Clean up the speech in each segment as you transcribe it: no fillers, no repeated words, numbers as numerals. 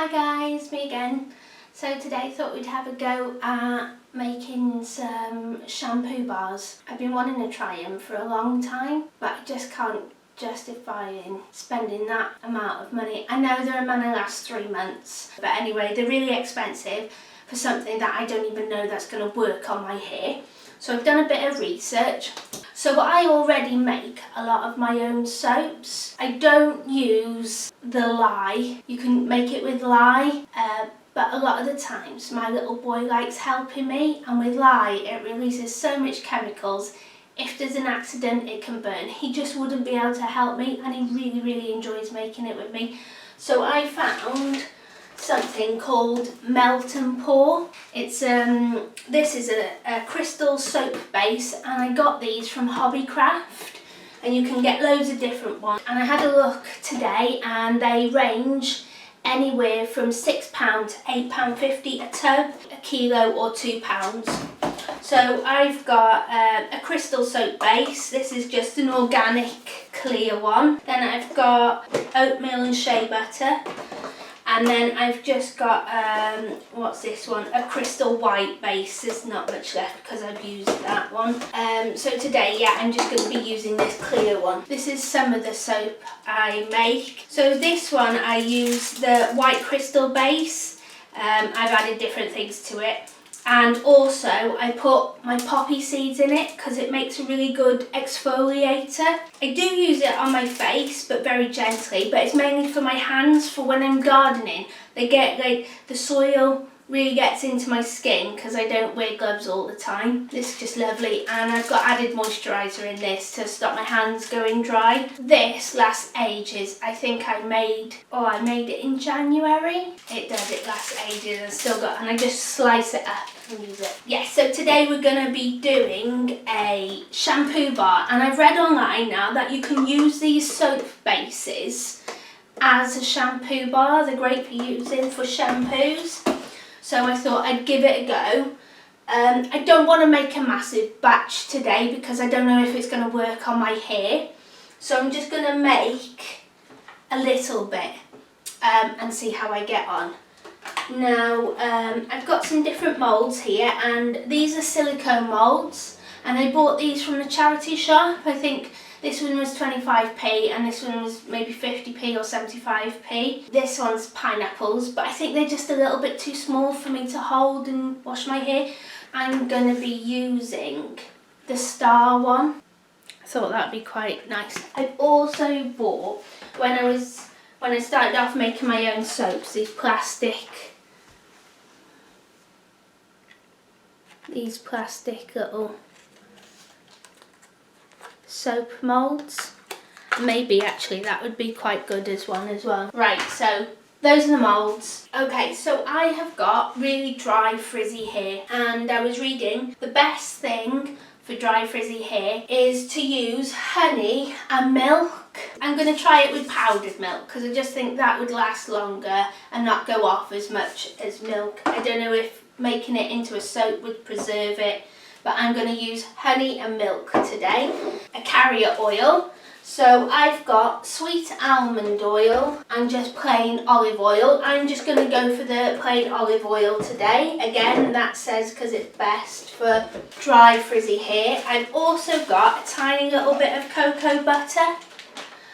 Hi guys, me again. So today I thought we'd have a go at making some shampoo bars. I've been wanting to try them for a long time, but I just can't justify spending that amount of money. I know they're meant to last 3 months, but anyway, they're really expensive for something that I don't even know that's going to work on my hair. So I've done a bit of research. So I already make a lot of my own soaps. I don't use the lye. You can make it with lye, but a lot of the times my little boy likes helping me, and with lye it releases so much chemicals. If there's an accident, it can burn. He just wouldn't be able to help me, and he really enjoys making it with me. So I found something called Melt and Pour. It's this is a crystal soap base, and I got these from Hobbycraft, and you can get loads of different ones. And I had a look today, and they range anywhere from £6 to £8.50 a tub, a kilo or £2. So I've got a crystal soap base. This is just an organic clear one. Then I've got oatmeal and shea butter. And then I've just got, what's this one? A crystal white base. There's not much left because I've used that one. So today, yeah, I'm just going to be using this clear one. This is some of the soap I make. So this one, I use the white crystal base. I've added different things to it. And also I put my poppy seeds in it because it makes a really good exfoliator. I do use it on my face, but very gently, but it's mainly for my hands for when I'm gardening. They get like, the soil really gets into my skin because I don't wear gloves all the time. This is just lovely, and I've got added moisturiser in this to stop my hands going dry. This lasts ages. I think I made it in January. It does, it lasts ages and still got, and I just slice it up and use it. Yeah, so today we're going to be doing a shampoo bar, and I've read online now that you can use these soap bases as a shampoo bar. They're great for using for shampoos. So I thought I'd give it a go. I don't want to make a massive batch today because I don't know if it's going to work on my hair. So I'm just going to make a little bit and see how I get on. Now, I've got some different moulds here, and these are silicone molds. And I bought these from the charity shop. I think this one was 25p and this one was maybe 50p or 75p. This one's pineapples, but I think they're just a little bit too small for me to hold and wash my hair. I'm going to be using the star one. I thought that'd be quite nice. I've also bought, when I started off making my own soaps, these plastic little soap moulds. Maybe actually that would be quite good as one as well. Right, so those are the moulds. Okay, so I have got really dry frizzy hair, and I was reading the best thing for dry frizzy hair is to use honey and milk. I'm going to try it with powdered milk because I just think that would last longer and not go off as much as milk. I don't know if making it into a soap would preserve it, but I'm going to use honey and milk today. A carrier oil. So I've got sweet almond oil and just plain olive oil. I'm just going to go for the plain olive oil today. Again, that says because it's best for dry frizzy hair. I've also got a tiny little bit of cocoa butter.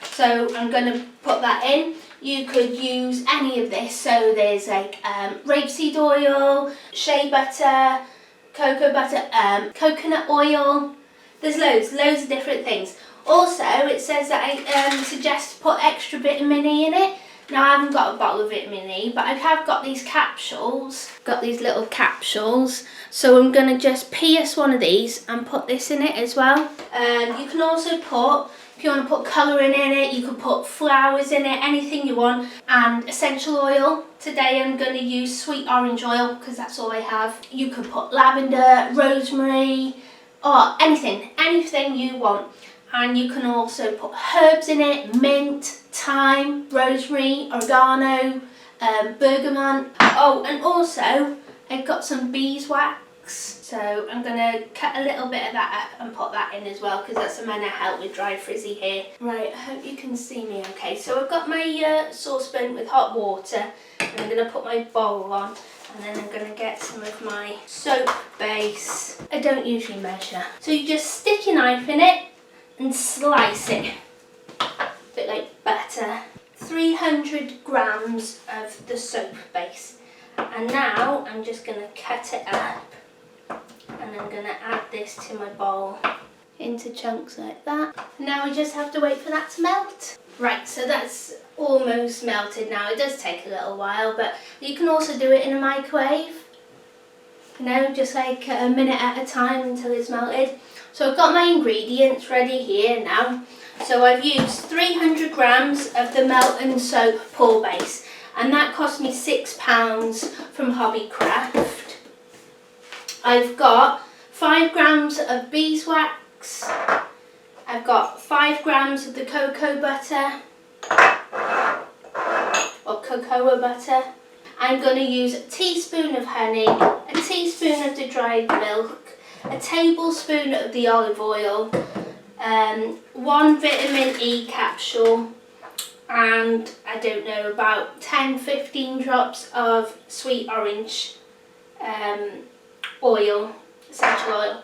So I'm going to put that in. You could use any of this. So there's like rapeseed oil, shea butter, cocoa butter, coconut oil. There's loads of different things. Also, it says that I suggest to put extra vitamin E in it. Now, I haven't got a bottle of vitamin E, but I have got these capsules. Got these little capsules. So I'm going to just pierce one of these and put this in it as well. You can also put, if you want to put colouring in it, you can put flowers in it, anything you want. And essential oil. Today I'm going to use sweet orange oil because that's all I have. You could put lavender, rosemary, or anything you want. And you can also put herbs in it, mint, thyme, rosemary, oregano, bergamot. Oh, and also I've got some beeswax. So I'm going to cut a little bit of that up and put that in as well because that's meant to help with dry frizzy hair. Right, I hope you can see me okay. So I've got my saucepan with hot water And I'm going to put my bowl on, and then I'm going to get some of my soap base. I don't usually measure. So you just stick your knife in it and slice it. A bit like butter. 300 grams of the soap base. And now I'm just going to cut it up, and I'm going to add this to my bowl into chunks like that. And now we just have to wait for that to melt. Right, so that's almost melted now. It does take a little while, but you can also do it in a microwave. You know, just like a minute at a time until it's melted. So I've got my ingredients ready here now. So I've used 300 grams of the Melt and Soap pour base, and that cost me £6 from Hobbycraft. I've got 5 grams of beeswax. I've got 5 grams of the cocoa butter, or cocoa butter. I'm going to use a teaspoon of honey, a teaspoon of the dried milk, a tablespoon of the olive oil, 1 vitamin E capsule, and I don't know, about 10-15 drops of sweet orange oil, essential oil.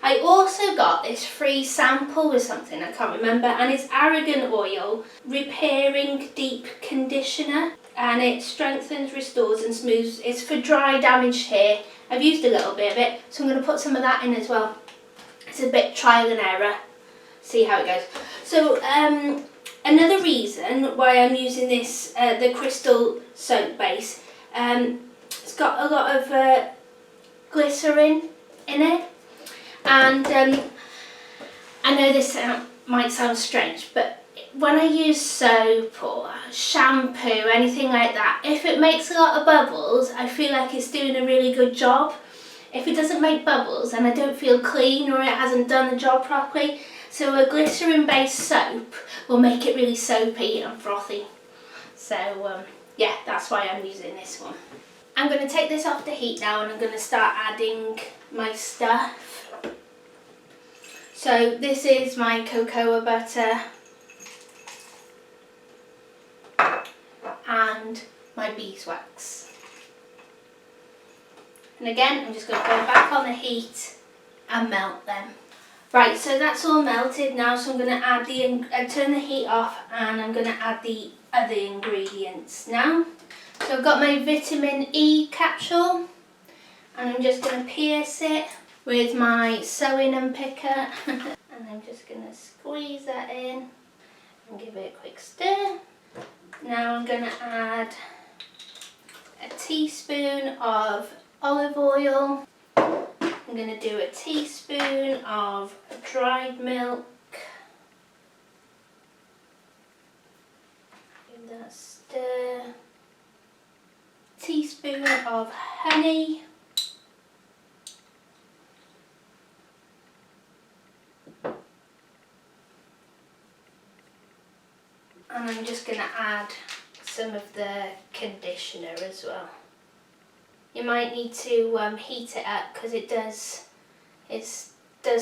I also got this free sample with something, I can't remember, and it's argan oil repairing deep conditioner, and it strengthens, restores and smooths. It's for dry damaged hair. I've used a little bit of it, so I'm going to put some of that in as well. It's a bit trial and error, see how it goes. So another reason why I'm using this, the crystal soap base, it's got a lot of glycerin in it. And I know this might sound strange, but when I use soap or shampoo, anything like that, if it makes a lot of bubbles, I feel like it's doing a really good job. If it doesn't make bubbles, then I don't feel clean, or it hasn't done the job properly. So a glycerin-based soap will make it really soapy and frothy. So yeah, that's why I'm using this one. I'm going to take this off the heat now, and I'm going to start adding my stuff. So this is my cocoa butter and my beeswax. And again, I'm just going to go back on the heat and melt them. Right, so that's all melted now, so I'm going to add turn the heat off, and I'm going to add the other ingredients now. So I've got my vitamin E capsule, and I'm just going to pierce it with my sewing unpicker, and I'm just going to squeeze that in and give it a quick stir. Now I'm going to add a teaspoon of olive oil. I'm going to do a teaspoon of dried milk. Give that a stir. Teaspoon of honey. And I'm just going to add some of the conditioner as well. You might need to heat it up, because it does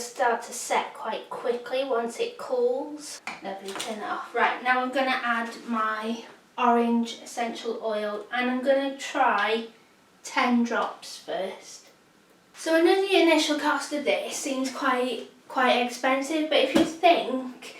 start to set quite quickly once it cools. Lovely, turn it off. Right, now I'm going to add my orange essential oil, and I'm going to try 10 drops first. So I know the initial cost of this seems quite expensive, but if you think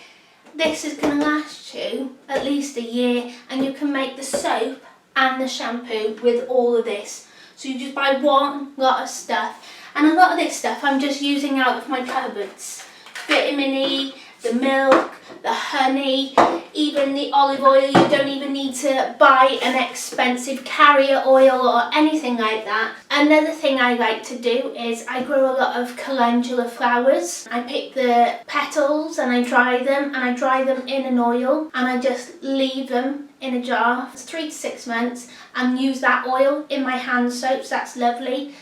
this is going to last you at least a year, and you can make the soap and the shampoo with all of this. So you just buy one lot of stuff, and a lot of this stuff I'm just using out of my cupboards. Vitamin E, the milk, the honey, even the olive oil. You don't even need to buy an expensive carrier oil or anything like that. Another thing I like to do is I grow a lot of calendula flowers. I pick the petals and I dry them in an oil, and I just leave them in a jar for 3 to 6 months and use that oil in my hand soaps. That's lovely.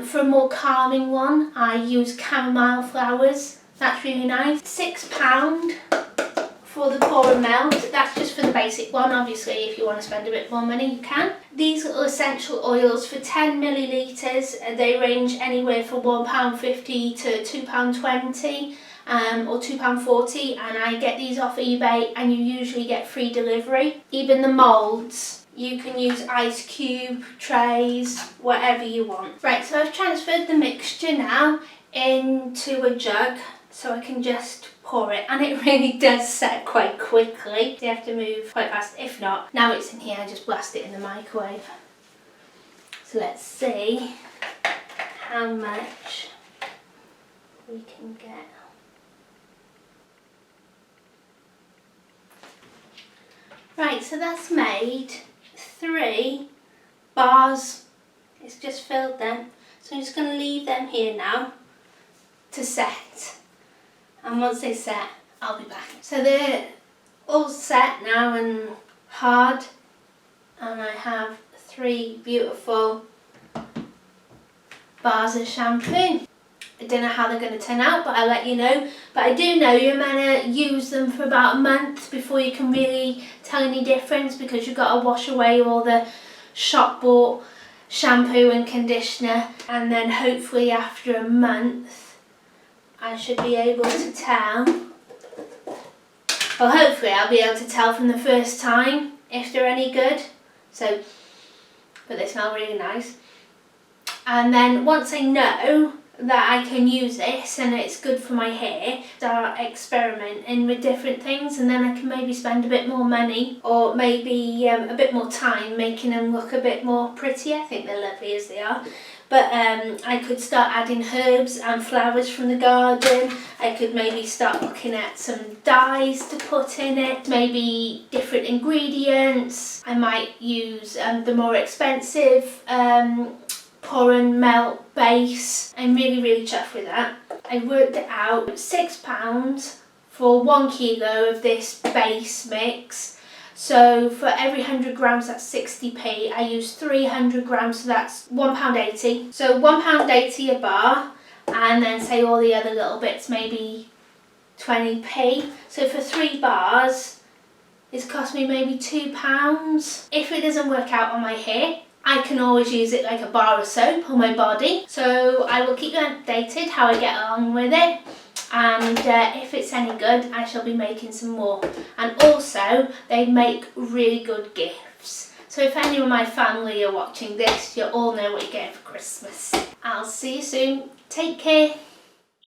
For a more calming one, I use chamomile flowers. That's really nice. £6 for the pour and melt. That's just for the basic one. Obviously, if you want to spend a bit more money, you can. These little essential oils for 10 millilitres, they range anywhere from £1.50 to £2.20 or £2.40, and I get these off eBay, and you usually get free delivery. Even the molds, You can use ice cube trays, whatever you want. Right, so I've transferred the mixture now into a jug so I can just pour it, and it really does set quite quickly. You have to move quite fast. If not, now it's in here, I just blast it in the microwave. So let's see how much we can get. Right, so that's made 3 bars. It's just filled them. So I'm just going to leave them here now to set. And once they set, I'll be back. So they're all set now and hard. And I have 3 beautiful bars of shampoo. I don't know how they're going to turn out, but I'll let you know. But I do know you're meant to use them for about a month before you can really tell any difference, because you've got to wash away all the shop bought shampoo and conditioner, and then hopefully after a month I should be able to tell. Well, hopefully I'll be able to tell from the first time if they're any good. So, but they smell really nice. And then once I know that I can use this and it's good for my hair, start experimenting with different things, and then I can maybe spend a bit more money or maybe a bit more time making them look a bit more pretty. I think they're lovely as they are. But I could start adding herbs and flowers from the garden. I could maybe start looking at some dyes to put in it, maybe different ingredients. I might use the more expensive pour and melt base. I'm really chuffed with that. I worked it out, £6 for 1 kilo of this base mix. So for every 100 grams that's 60p. I use 300 grams, so that's £1.80. So £1.80 a bar, and then say all the other little bits, maybe 20p. So for 3 bars, it's cost me maybe £2. If it doesn't work out on my hair, I can always use it like a bar of soap on my body. So I will keep you updated how I get along with it. And if it's any good, I shall be making some more. And also, they make really good gifts. So if any of my family are watching this, you'll all know what you're getting for Christmas. I'll see you soon. Take care.